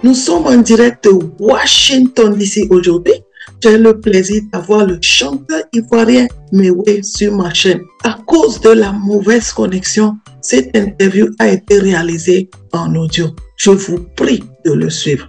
Nous sommes en direct de Washington DC aujourd'hui. J'ai le plaisir d'avoir le chanteur ivoirien Mewé sur ma chaîne. À cause de la mauvaise connexion, cette interview a été réalisée en audio. Je vous prie de le suivre.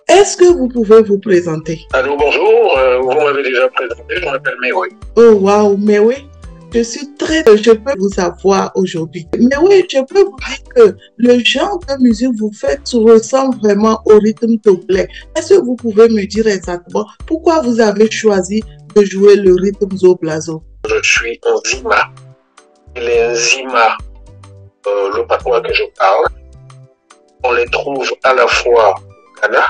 Est-ce que vous pouvez vous présenter? Allô, bonjour. Vous m'avez déjà présenté. Je m'appelle Mewé. Oh, wow, Mewé. Je suis très heureux, je peux vous avoir aujourd'hui. Mais oui, je peux vous dire que le genre de musique que vous faites ressemble vraiment au rythme togolais. Est-ce que vous pouvez me dire exactement pourquoi vous avez choisi de jouer le rythme Zoblazo? Je suis un Zima. Les Zima, le patois que je parle, on les trouve à la fois au Ghana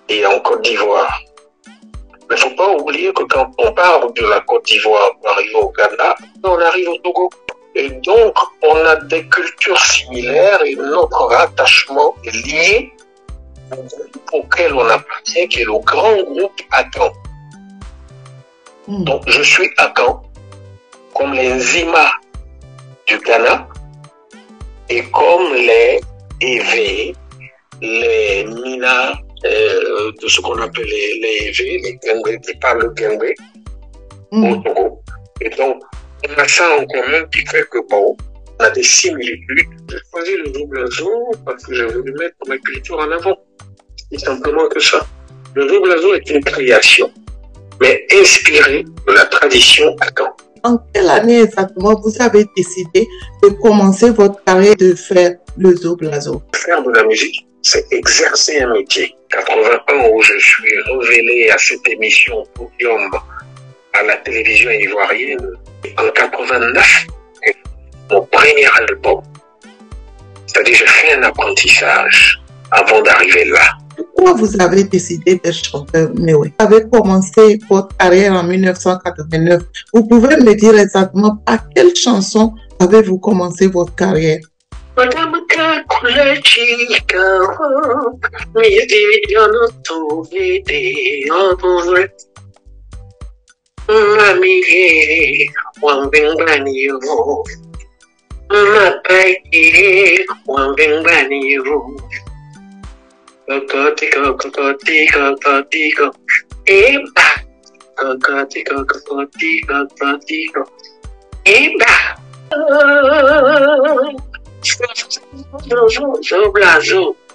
et en Côte d'Ivoire. Mais il ne faut pas oublier que quand on part de la Côte d'Ivoire pour arriver au Ghana, on arrive au Togo. Et donc, on a des cultures similaires et notre rattachement est lié au groupe auquel on appartient, qui est le grand groupe Akan. Donc, je suis Akan, comme les Zima du Ghana et comme les Evé, les Mina, de ce qu'on appelle les EV, les Gengwe, qui parlent le Gengwe au Togo. Et donc, on a ça en commun qui fait que, bon, on a des similitudes. J'ai choisi le Zoblazo parce que j'ai voulu mettre ma culture en avant. C'est simplement que ça. Le Zoblazo est une création, mais inspirée de la tradition Akan. En quelle année exactement vous avez décidé de commencer votre carrière de faire le Zoblazo? Faire de la musique, c'est exercer un métier. 81 où je suis révélé à cette émission Podium à la télévision ivoirienne. En 89, mon premier album. C'est-à-dire j'ai fait un apprentissage avant d'arriver là. Pourquoi vous avez décidé d'être chanteur, Mewé? Vous avez commencé votre carrière en 1989. Vous pouvez me dire exactement par quelle chanson avez-vous commencé votre carrière?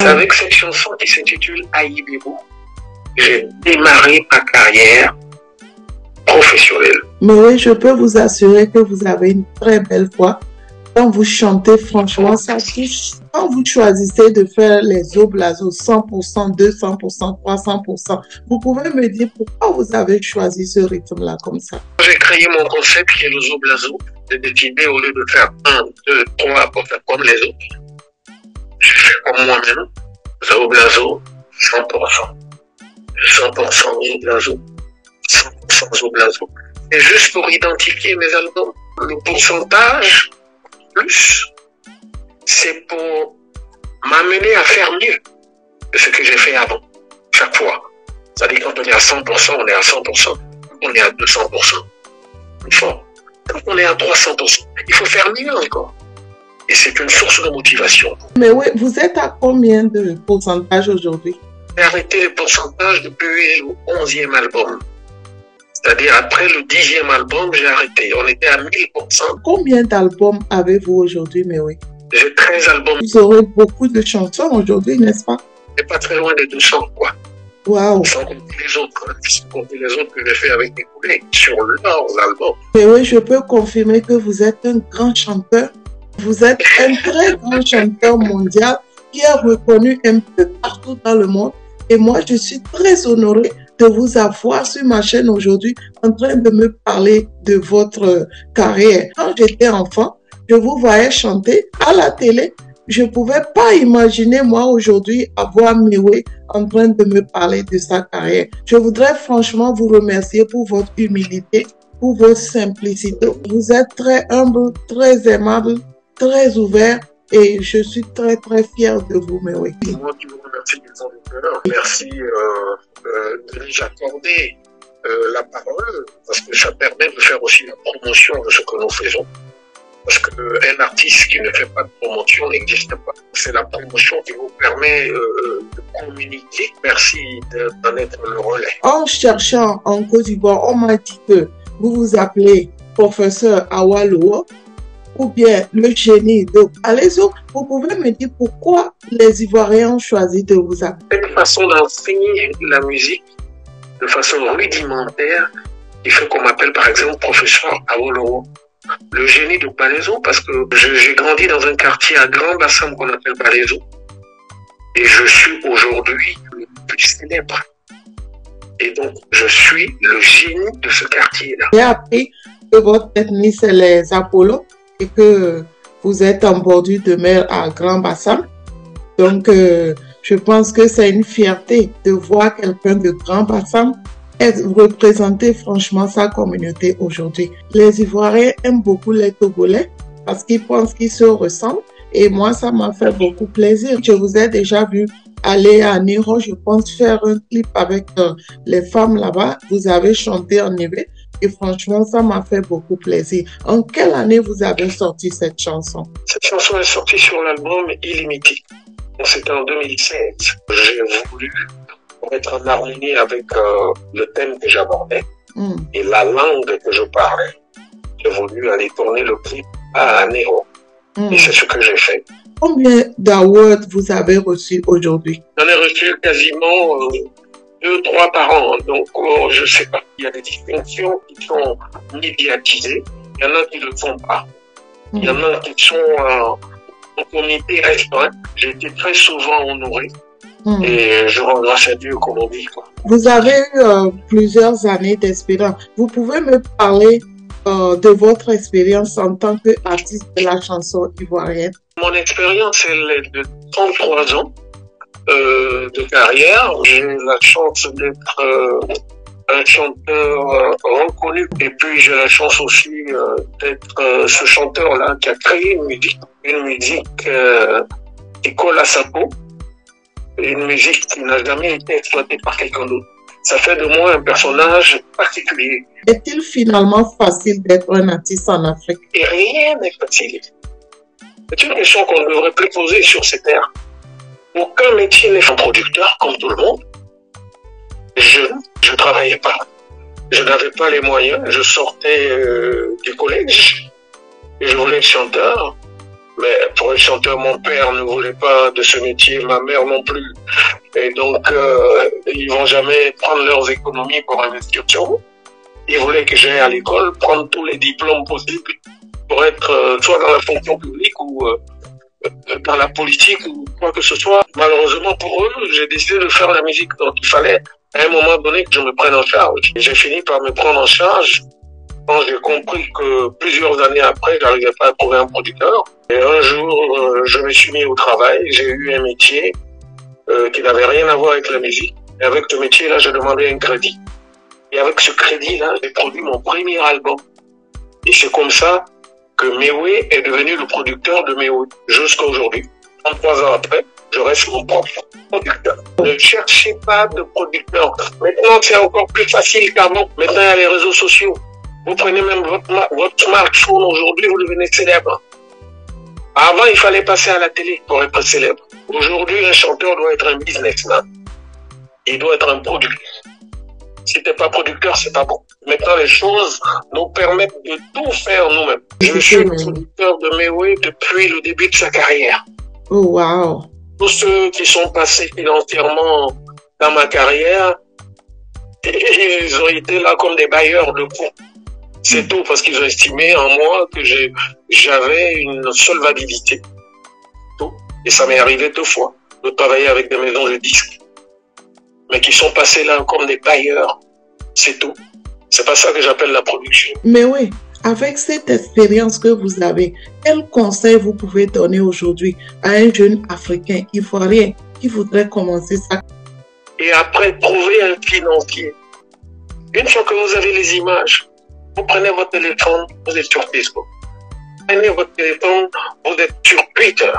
Avec cette chanson qui s'intitule Aïbibou, j'ai démarré ma carrière professionnelle. Mais oui, je peux vous assurer que vous avez une très belle voix. Quand vous chantez, franchement, ça touche. Quand vous choisissez de faire les Zoblazo 100%, 200%, 300%, vous pouvez me dire pourquoi vous avez choisi ce rythme-là comme ça? J'ai créé mon concept qui est le Zoblazo. J'ai décidé, au lieu de faire 1, 2, 3, pour faire comme les autres, je fais comme moi-même. Zoblazo 100%. 100% Zoblazo. 100% Zoblazo. Et juste pour identifier mes albums, le pourcentage plus, c'est pour m'amener à faire mieux que ce que j'ai fait avant, chaque fois. C'est-à-dire quand on est à 100%, on est à 100%. Quand on est à 200%, plus fort. Quand on est à 300%, il faut faire mieux encore. Et c'est une source de motivation. Mais oui, vous êtes à combien de pourcentage aujourd'hui? J'ai arrêté le pourcentage depuis le 11e album. C'est-à-dire après le 10e album, j'ai arrêté. On était à 1000%. Combien d'albums avez-vous aujourd'hui, Mewé? J'ai 13 albums. Vous aurez beaucoup de chansons aujourd'hui, n'est-ce pas? C'est pas très loin de 200, quoi. Waouh! Sans compter les autres que j'ai fait avec mes collègues sur leurs albums. Mais oui, je peux confirmer que vous êtes un grand chanteur. Vous êtes un très grand chanteur mondial qui est reconnu un peu partout dans le monde. Et moi, je suis très honorée de vous avoir sur ma chaîne aujourd'hui en train de me parler de votre carrière. Quand j'étais enfant, je vous voyais chanter à la télé. Je ne pouvais pas imaginer, moi, aujourd'hui, avoir Mewé en train de me parler de sa carrière. Je voudrais franchement vous remercier pour votre humilité, pour votre simplicité. Vous êtes très humble, très aimable, très ouvert et je suis très, très fière de vous, Mewé. Moi qui vous remercie des auditeurs. Merci de nous accorder la parole parce que ça permet de faire aussi la promotion de ce que nous faisons. Parce qu'un artiste qui ne fait pas de promotion n'existe pas. C'est la promotion qui vous permet de communiquer. Merci d'en être le relais. En cherchant en Côte d'Ivoire, on m'a dit que vous vous appelez professeur Awalowo ou bien le génie de Palaiso. Vous pouvez me dire pourquoi les Ivoiriens ont choisi de vous appeler? C'est une façon d'enseigner la musique de façon rudimentaire qui fait qu'on m'appelle par exemple professeur Awalowo. Le génie de Palaiso, parce que j'ai grandi dans un quartier à Grand Bassam qu'on appelle Palaiso. Et je suis aujourd'hui le plus célèbre. Et donc, je suis le génie de ce quartier-là. J'ai appris que votre ethnie, c'est les Apollo et que vous êtes en bordure de mer à Grand Bassam. Donc, je pense que c'est une fierté de voir quelqu'un de Grand Bassam représenter franchement sa communauté aujourd'hui. Les Ivoiriens aiment beaucoup les Togolais parce qu'ils pensent qu'ils se ressemblent et moi, ça m'a fait beaucoup plaisir. Je vous ai déjà vu aller à Niro, je pense, faire un clip avec les femmes là-bas. Vous avez chanté en Ivoire et franchement, ça m'a fait beaucoup plaisir. En quelle année vous avez sorti cette chanson? Cette chanson est sortie sur l'album Illimité. C'était en 2016. J'ai voulu être en harmonie avec le thème que j'abordais et la langue que je parlais. J'ai voulu aller tourner le clip à Niro. Et c'est ce que j'ai fait. Combien d'awards vous avez reçus aujourd'hui? J'en ai reçu quasiment 2-3 par an. Donc, je sais pas. Il y a des distinctions qui sont médiatisées. Il y en a qui ne le font pas. Il y en a qui sont en comité restreint. J'ai été très souvent honoré. Et je rends grâce à Dieu, comme on dit, quoi. Vous avez eu plusieurs années d'expérience. Vous pouvez me parler de votre expérience en tant qu'artiste de la chanson ivoirienne? Mon expérience, elle est de 33 ans de carrière. J'ai la chance d'être un chanteur reconnu. Et puis, j'ai la chance aussi d'être ce chanteur-là qui a créé une musique qui colle à sa peau. Une musique qui n'a jamais été exploitée par quelqu'un d'autre. Ça fait de moi un personnage particulier. Est-il finalement facile d'être un artiste en Afrique? Et rien n'est facile. C'est une question qu'on ne devrait plus poser sur ces terres. Aucun métier n'est un producteur comme tout le monde. Je ne travaillais pas. Je n'avais pas les moyens. Je sortais du collège et je voulais être chanteur. Mais pour être chanteur, mon père ne voulait pas de ce métier, ma mère non plus. Et donc, ils vont jamais prendre leurs économies pour investir sur moi. Ils voulaient que j'aille à l'école, prendre tous les diplômes possibles pour être soit dans la fonction publique ou dans la politique ou quoi que ce soit. Malheureusement pour eux, j'ai décidé de faire la musique. Donc, il fallait à un moment donné que je me prenne en charge. J'ai fini par me prendre en charge quand j'ai compris que plusieurs années après, je n'arrivais pas à trouver un producteur. Et un jour, je me suis mis au travail. J'ai eu un métier qui n'avait rien à voir avec la musique. Et avec ce métier-là, j'ai demandé un crédit. Et avec ce crédit-là, j'ai produit mon premier album. Et c'est comme ça que Mewe est devenu le producteur de Mewe jusqu'à aujourd'hui. 33 ans après, je reste mon propre producteur. Ne cherchez pas de producteur. Maintenant, c'est encore plus facile qu'avant. Maintenant, il y a les réseaux sociaux. Vous prenez même votre smartphone aujourd'hui, vous devenez célèbre. Avant, il fallait passer à la télé pour être célèbre. Aujourd'hui, un chanteur doit être un businessman. Il doit être un producteur. Si t'es pas producteur, c'est pas bon. Maintenant, les choses nous permettent de tout faire nous-mêmes. Je suis le producteur de Mewe depuis le début de sa carrière. Oh, wow. Tous ceux qui sont passés financièrement dans ma carrière, ils ont été là comme des bailleurs de fonds. C'est tout parce qu'ils ont estimé en moi que j'avais une solvabilité. Tout. Et ça m'est arrivé 2 fois de travailler avec des maisons de disques. Mais qui sont passés là comme des bailleurs. C'est tout. C'est pas ça que j'appelle la production. Mais oui, avec cette expérience que vous avez, quel conseil vous pouvez donner aujourd'hui à un jeune Africain ivoirien qui voudrait commencer ça? Et après, trouver un financier. Une fois que vous avez les images, vous prenez votre téléphone, vous êtes sur Facebook. Vous prenez votre téléphone, vous êtes sur Twitter.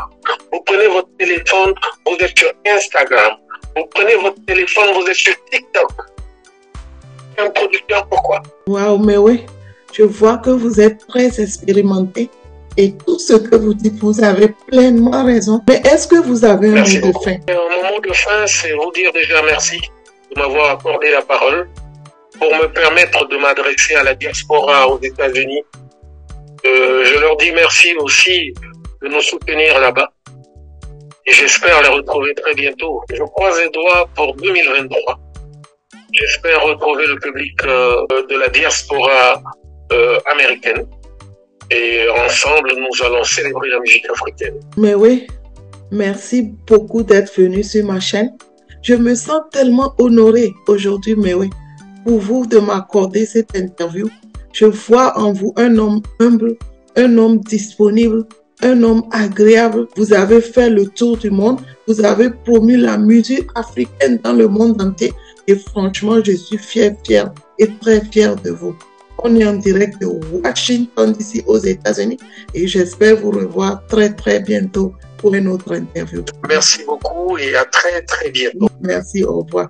Vous prenez votre téléphone, vous êtes sur Instagram. Vous prenez votre téléphone, vous êtes sur TikTok. Un producteur, pourquoi? Waouh, mais oui, je vois que vous êtes très expérimenté Et tout ce que vous dites, vous avez pleinement raison. Mais est-ce que vous avez un Merci mot de beaucoup. fin? Mon mot de fin, c'est vous dire déjà merci de m'avoir accordé la parole pour me permettre de m'adresser à la diaspora aux États-Unis. Je leur dis merci aussi de nous soutenir là-bas. Et j'espère les retrouver très bientôt. Je croise les doigts pour 2023. J'espère retrouver le public de la diaspora américaine. Et ensemble, nous allons célébrer la musique africaine. Mais oui, merci beaucoup d'être venu sur ma chaîne. Je me sens tellement honorée aujourd'hui, mais oui, pour vous de m'accorder cette interview. Je vois en vous un homme humble, un homme disponible, un homme agréable. Vous avez fait le tour du monde. Vous avez promu la musique africaine dans le monde entier. Et franchement, je suis fière et très fière de vous. On est en direct de Washington, d'ici aux États-Unis. Et j'espère vous revoir très bientôt pour une autre interview. Merci beaucoup et à très bientôt. Merci, au revoir.